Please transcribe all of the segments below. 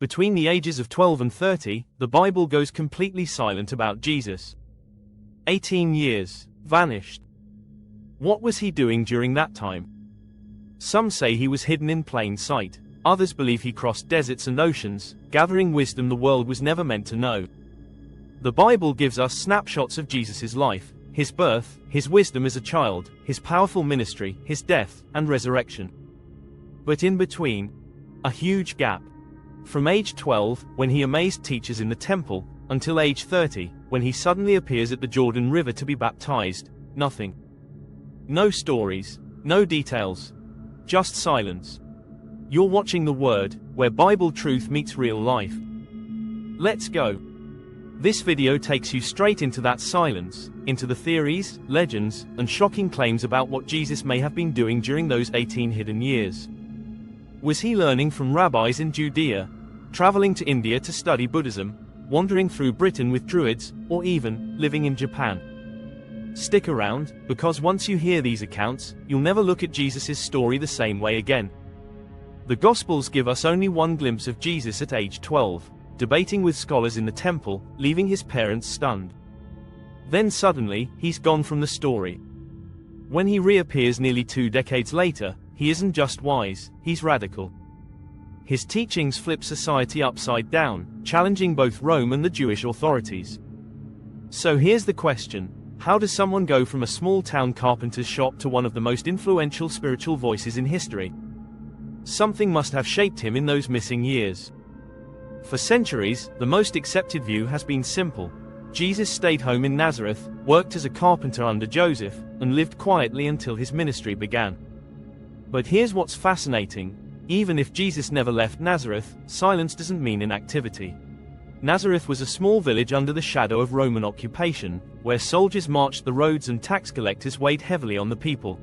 Between the ages of 12 and 30, the Bible goes completely silent about Jesus. 18 years, vanished. What was he doing during that time? Some say he was hidden in plain sight. Others believe he crossed deserts and oceans, gathering wisdom the world was never meant to know. The Bible gives us snapshots of Jesus' life, his birth, his wisdom as a child, his powerful ministry, his death, and resurrection. But in between, a huge gap. From age 12, when he amazed teachers in the temple, until age 30, when he suddenly appears at the Jordan River to be baptized, nothing. No stories, no details. Just silence. You're watching The Word, where Bible truth meets real life. Let's go. This video takes you straight into that silence, into the theories, legends, and shocking claims about what Jesus may have been doing during those 18 hidden years. Was he learning from rabbis in Judea, traveling to India to study Buddhism, wandering through Britain with Druids, or even living in Japan? Stick around, because once you hear these accounts, you'll never look at Jesus' story the same way again. The Gospels give us only one glimpse of Jesus at age 12, debating with scholars in the temple, leaving his parents stunned. Then suddenly, he's gone from the story. When he reappears nearly 2 decades later, he isn't just wise, he's radical. His teachings flip society upside down, challenging both Rome and the Jewish authorities. So here's the question: how does someone go from a small-town carpenter's shop to one of the most influential spiritual voices in history? Something must have shaped him in those missing years. For centuries, the most accepted view has been simple. Jesus stayed home in Nazareth, worked as a carpenter under Joseph, and lived quietly until his ministry began. But here's what's fascinating. Even if Jesus never left Nazareth, silence doesn't mean inactivity. Nazareth was a small village under the shadow of Roman occupation, where soldiers marched the roads and tax collectors weighed heavily on the people.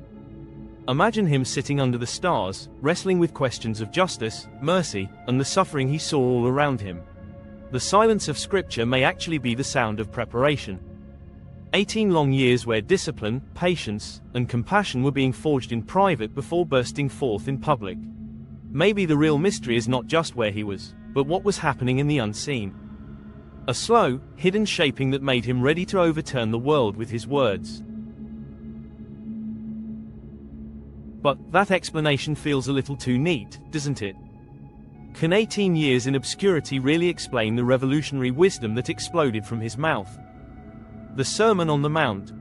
Imagine him sitting under the stars, wrestling with questions of justice, mercy, and the suffering he saw all around him. The silence of Scripture may actually be the sound of preparation. 18 long years where discipline, patience, and compassion were being forged in private before bursting forth in public. Maybe the real mystery is not just where he was, but what was happening in the unseen. A slow, hidden shaping that made him ready to overturn the world with his words. But that explanation feels a little too neat, doesn't it? Can 18 years in obscurity really explain the revolutionary wisdom that exploded from his mouth? The Sermon on the Mount,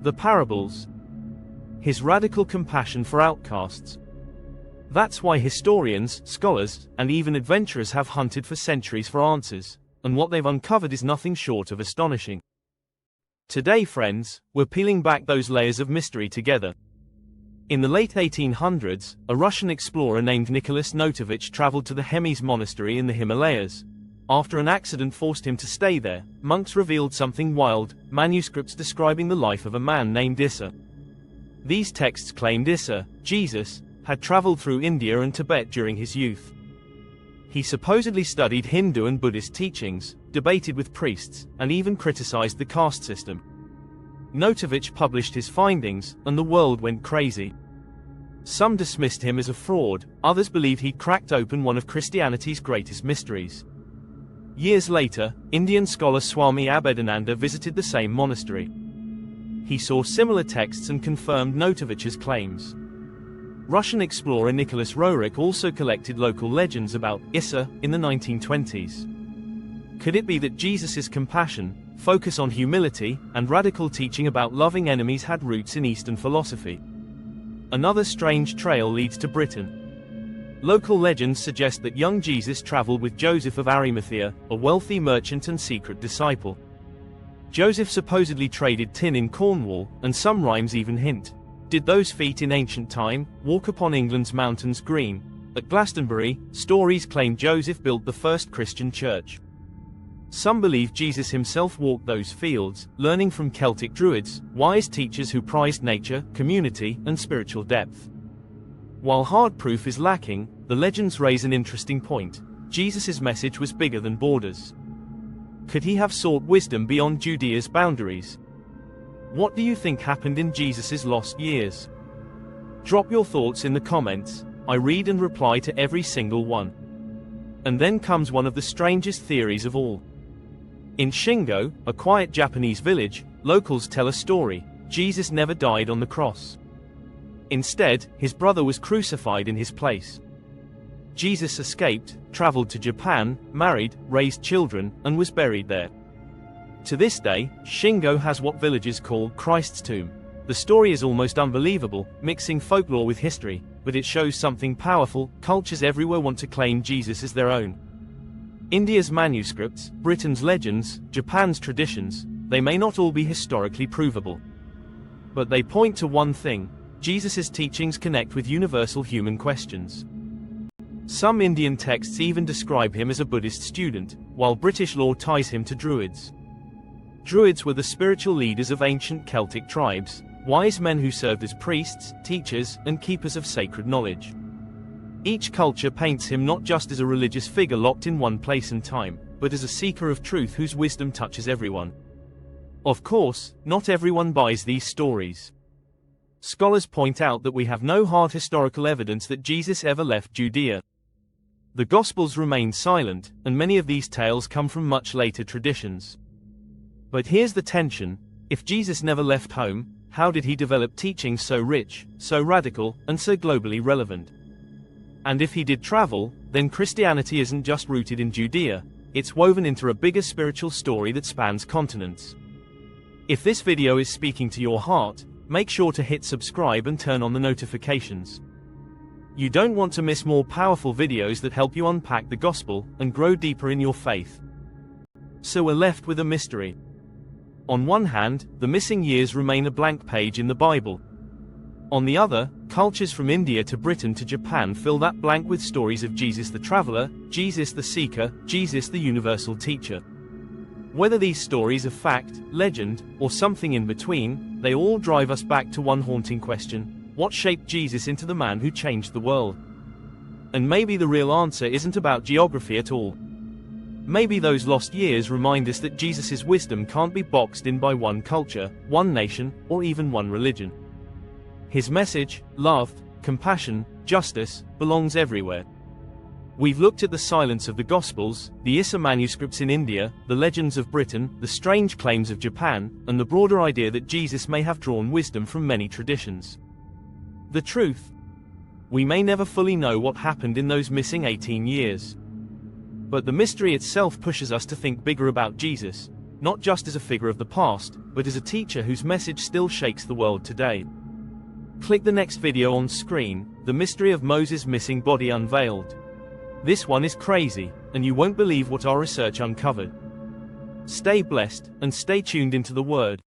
the parables, his radical compassion for outcasts. That's why historians, scholars, and even adventurers have hunted for centuries for answers, and what they've uncovered is nothing short of astonishing. Today, friends, we're peeling back those layers of mystery together. In the late 1800s, a Russian explorer named Nicholas Notovich traveled to the Hemis monastery in the Himalayas. After an accident forced him to stay there, monks revealed something wild: manuscripts describing the life of a man named Issa. These texts claimed Issa, Jesus, had traveled through India and Tibet during his youth. He supposedly studied Hindu and Buddhist teachings, debated with priests, and even criticized the caste system. Notovich published his findings, and the world went crazy. Some dismissed him as a fraud, others believed he'd cracked open one of Christianity's greatest mysteries. Years later, Indian scholar Swami Abhedananda visited the same monastery. He saw similar texts and confirmed Notovich's claims. Russian explorer Nicholas Roerich also collected local legends about Issa in the 1920s. Could it be that Jesus' compassion, focus on humility, and radical teaching about loving enemies had roots in Eastern philosophy? Another strange trail leads to Britain. Local legends suggest that young Jesus traveled with Joseph of Arimathea, a wealthy merchant and secret disciple. Joseph supposedly traded tin in Cornwall, and some rhymes even hint: did those feet in ancient time walk upon England's mountains green? At Glastonbury, stories claim Joseph built the first Christian church. Some believe Jesus himself walked those fields, learning from Celtic Druids, wise teachers who prized nature, community, and spiritual depth. While hard proof is lacking, the legends raise an interesting point. Jesus' message was bigger than borders. Could he have sought wisdom beyond Judea's boundaries? What do you think happened in Jesus' lost years? Drop your thoughts in the comments. I read and reply to every single one. And then comes one of the strangest theories of all. In Shingo, a quiet Japanese village, locals tell a story: Jesus never died on the cross. Instead, his brother was crucified in his place. Jesus escaped, traveled to Japan, married, raised children, and was buried there. To this day, Shingo has what villagers call Christ's tomb. The story is almost unbelievable, mixing folklore with history, but it shows something powerful: cultures everywhere want to claim Jesus as their own. India's manuscripts, Britain's legends, Japan's traditions, they may not all be historically provable. But they point to one thing: Jesus' teachings connect with universal human questions. Some Indian texts even describe him as a Buddhist student, while British law ties him to Druids. Druids were the spiritual leaders of ancient Celtic tribes, wise men who served as priests, teachers, and keepers of sacred knowledge. Each culture paints him not just as a religious figure locked in one place and time, but as a seeker of truth whose wisdom touches everyone. Of course, not everyone buys these stories. Scholars point out that we have no hard historical evidence that Jesus ever left Judea. The Gospels remain silent, and many of these tales come from much later traditions. But here's the tension: if Jesus never left home, how did he develop teachings so rich, so radical, and so globally relevant? And if he did travel, then Christianity isn't just rooted in Judea, it's woven into a bigger spiritual story that spans continents. If this video is speaking to your heart, make sure to hit subscribe and turn on the notifications. You don't want to miss more powerful videos that help you unpack the gospel and grow deeper in your faith. So we're left with a mystery. On one hand, the missing years remain a blank page in the Bible. On the other, cultures from India to Britain to Japan fill that blank with stories of Jesus the traveler, Jesus the seeker, Jesus the universal teacher. Whether these stories are fact, legend, or something in between, they all drive us back to one haunting question: what shaped Jesus into the man who changed the world? And maybe the real answer isn't about geography at all. Maybe those lost years remind us that Jesus' wisdom can't be boxed in by one culture, one nation, or even one religion. His message, love, compassion, justice, belongs everywhere. We've looked at the silence of the Gospels, the Issa manuscripts in India, the legends of Britain, the strange claims of Japan, and the broader idea that Jesus may have drawn wisdom from many traditions. The truth? We may never fully know what happened in those missing 18 years. But the mystery itself pushes us to think bigger about Jesus, not just as a figure of the past, but as a teacher whose message still shakes the world today. Click the next video on screen: The Mystery of Moses' Missing Body Unveiled. This one is crazy, and you won't believe what our research uncovered. Stay blessed, and stay tuned into the Word.